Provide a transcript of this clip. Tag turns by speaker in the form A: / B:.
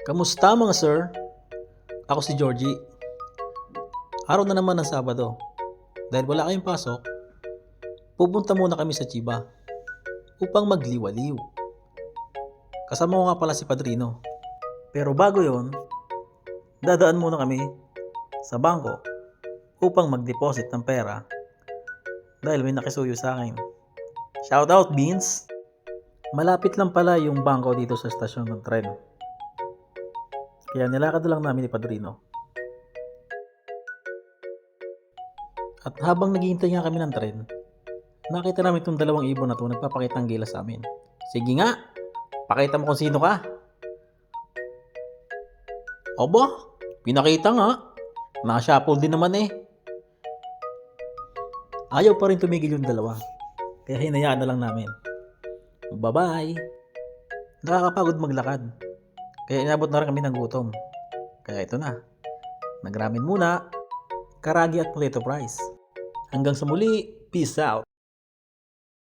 A: Kamusta mga sir? Ako si Georgie. Araw na naman ng Sabado. Dahil wala kayong pasok, pupunta muna kami sa Chiba upang magliwaliw. Kasama ko nga pala si Padrino. Pero bago yon, dadaan muna kami sa bangko upang mag-deposit ng pera dahil may nakisuyo sa akin. Shout out Beans! Malapit lang pala yung bangko dito sa stasyon ng tren. Kaya nilakad na lang namin ni Padrino. At habang naghihintay nga kami ng tren, nakita namin itong dalawang ibon na ito nagpapakita ng gilas sa amin. Sige nga, pakita mo kung sino ka. Aba, pinakita nga. Naka-shuffle din naman eh. Ayaw pa rin tumigil yung dalawa. Kaya hinayaan na lang namin. Bye-bye. Nakakapagod maglakad. Kaya inabot na rin kami ng gutom. Kaya ito na. Nag-ramen muna. Karagi at potato fries. Hanggang sa muli. Peace out.